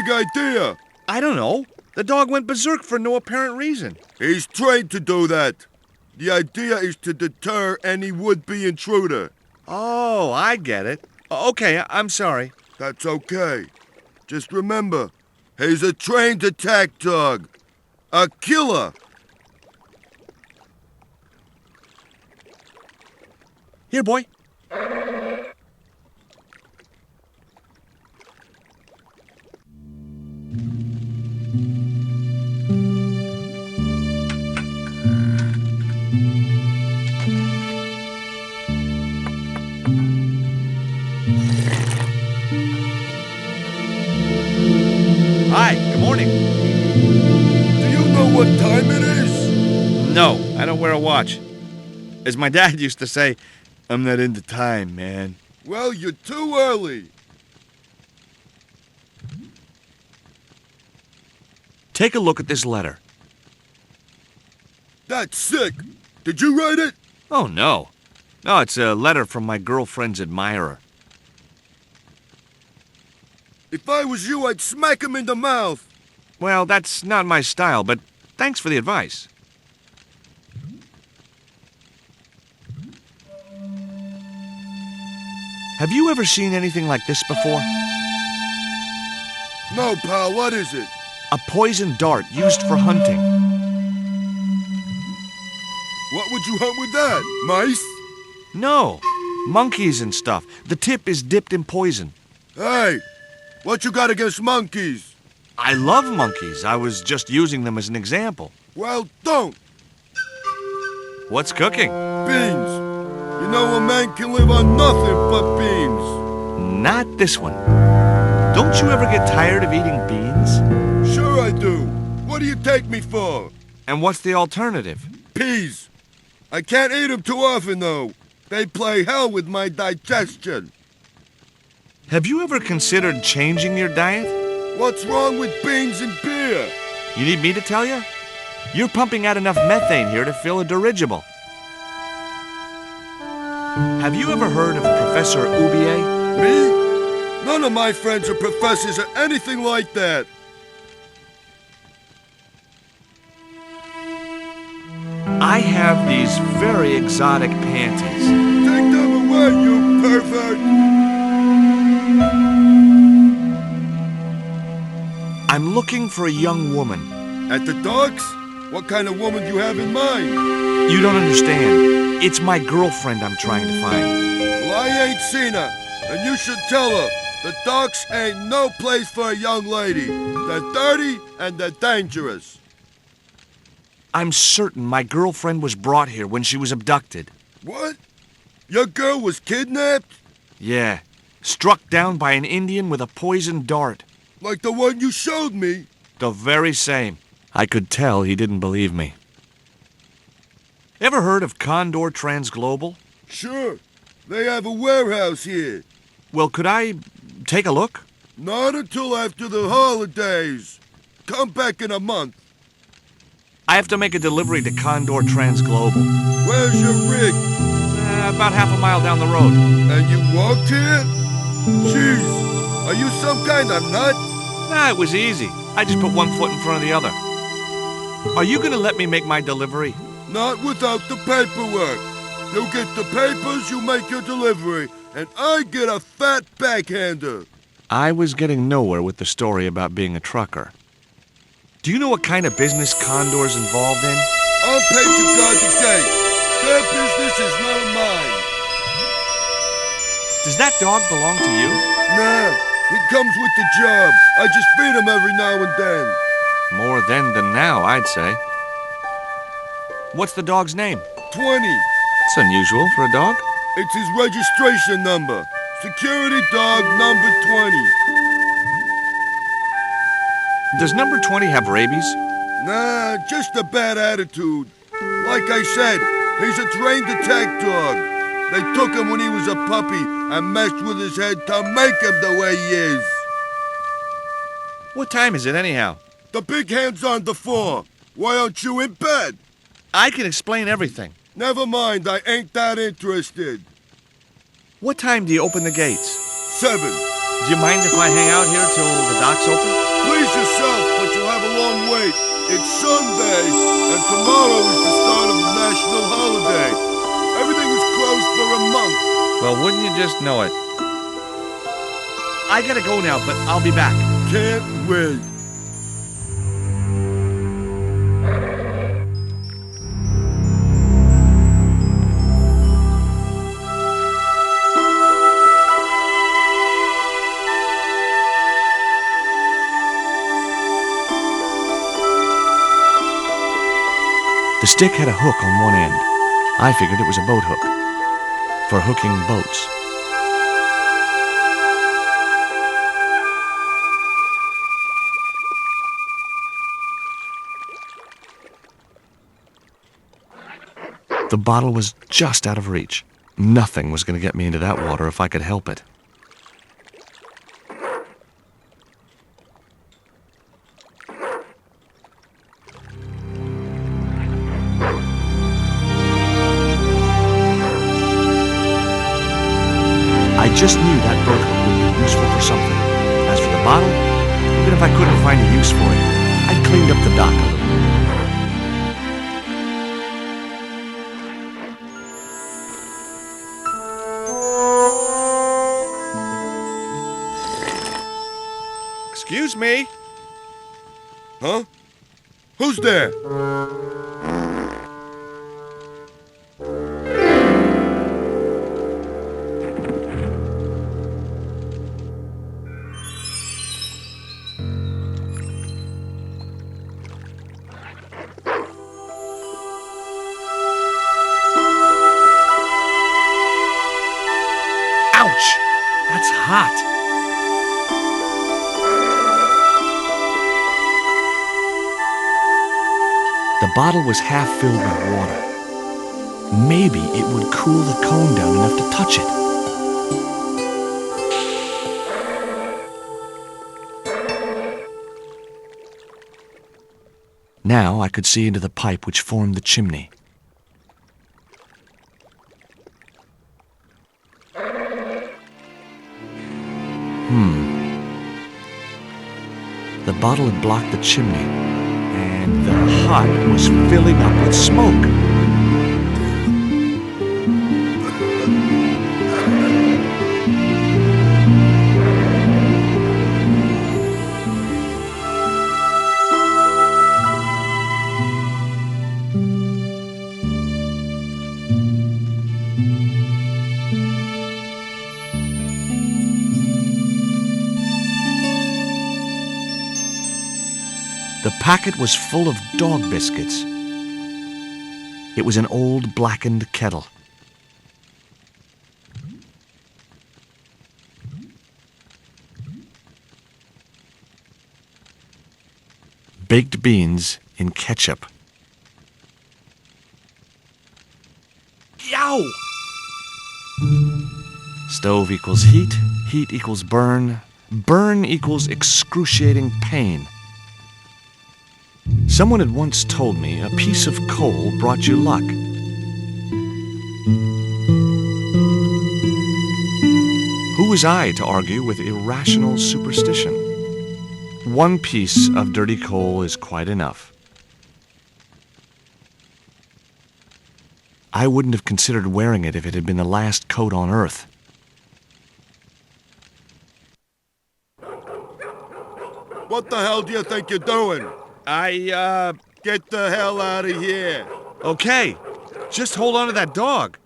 big idea? I don't know. The dog went berserk for no apparent reason. He's trained to do that. The idea is to deter any would-be intruder. Oh, I get it. Okay, I'm sorry. That's okay. Just remember, he's a trained attack dog. A killer. Here, boy. Hi, good morning. Do you know what time it is? No, I don't wear a watch. As my dad used to say, I'm not into time, man. Well, you're too early. Take a look at this letter. That's sick. Did you write it? Oh, no. No, it's a letter from my girlfriend's admirer. If I was you, I'd smack him in the mouth. Well, that's not my style, but thanks for the advice. Have you ever seen anything like this before? No, pal, what is it? A poison dart used for hunting. What would you hunt with that? Mice? No, monkeys and stuff. The tip is dipped in poison. Hey, what you got against monkeys? I love monkeys. I was just using them as an example. Well, don't. What's cooking? Beans. You know a man can live on nothing but beans. Not this one. Don't you ever get tired of eating beans? Sure I do. What do you take me for? And what's the alternative? Peas. I can't eat them too often, though. They play hell with my digestion. Have you ever considered changing your diet? What's wrong with beans and beer? You need me to tell you? You're pumping out enough methane here to fill a dirigible. Have you ever heard of Professor Oubier? Me? None of my friends are professors or anything like that. I have these very exotic panties. Take them away, you pervert! I'm looking for a young woman. At the docks? What kind of woman do you have in mind? You don't understand. It's my girlfriend I'm trying to find. Well, I ain't seen her, and you should tell her the docks ain't no place for a young lady. They're dirty and they're dangerous. I'm certain my girlfriend was brought here when she was abducted. What? Your girl was kidnapped? Yeah, struck down by an Indian with a poisoned dart. Like the one you showed me? The very same. I could tell he didn't believe me. Ever heard of Condor Transglobal? Sure. They have a warehouse here. Well, could I take a look? Not until after the holidays. Come back in a month. I have to make a delivery to Condor Transglobal. Where's your rig? About half a mile down the road. And you walked here? Jeez, are you some kind of nut? Nah, it was easy. I just put one foot in front of the other. Are you gonna let me make my delivery? Not without the paperwork. You get the papers, you make your delivery, and I get a fat backhander. I was getting nowhere with the story about being a trucker. Do you know what kind of business Condor's involved in? I'm paid to guard the gate. Their business is none of mine. Does that dog belong to you? Nah, he comes with the job. I just feed him every now and then. More then than now, I'd say. What's the dog's name? 20. It's unusual for a dog. It's his registration number. Security dog number 20. Does number 20 have rabies? Nah, just a bad attitude. Like I said, he's a trained attack dog. They took him when he was a puppy and messed with his head to make him the way he is. What time is it anyhow? The big hand's on the floor. Why aren't you in bed? I can explain everything. Never mind, I ain't that interested. What time do you open the gates? 7. Do you mind if I hang out here till the dock's open? Please yourself, but you'll have a long wait. It's Sunday, and tomorrow is the start of the national holiday. Everything is closed for a month. Well, wouldn't you just know it? I gotta go now, but I'll be back. Can't wait. The stick had a hook on one end. I figured it was a boat hook for hooking boats. The bottle was just out of reach. Nothing was going to get me into that water if I could help it. I just knew that boat hook would be useful for something. As for the bottle, even if I couldn't find a use for it, I'd cleaned up the dock a little. Excuse me? Huh? Who's there? Ouch! That's hot. The bottle was half filled with water. Maybe it would cool the cone down enough to touch it. Now I could see into the pipe which formed the chimney. The bottle had blocked the chimney, and the hut was filling up with smoke. The packet was full of dog biscuits. It was an old blackened kettle. Baked beans in ketchup. Yow! Stove equals heat, heat equals burn, burn equals excruciating pain. Someone had once told me a piece of coal brought you luck. Who was I to argue with irrational superstition? One piece of dirty coal is quite enough. I wouldn't have considered wearing it if it had been the last coat on Earth. What the hell do you think you're doing? Get the hell out of here. Okay. Just hold on to that dog.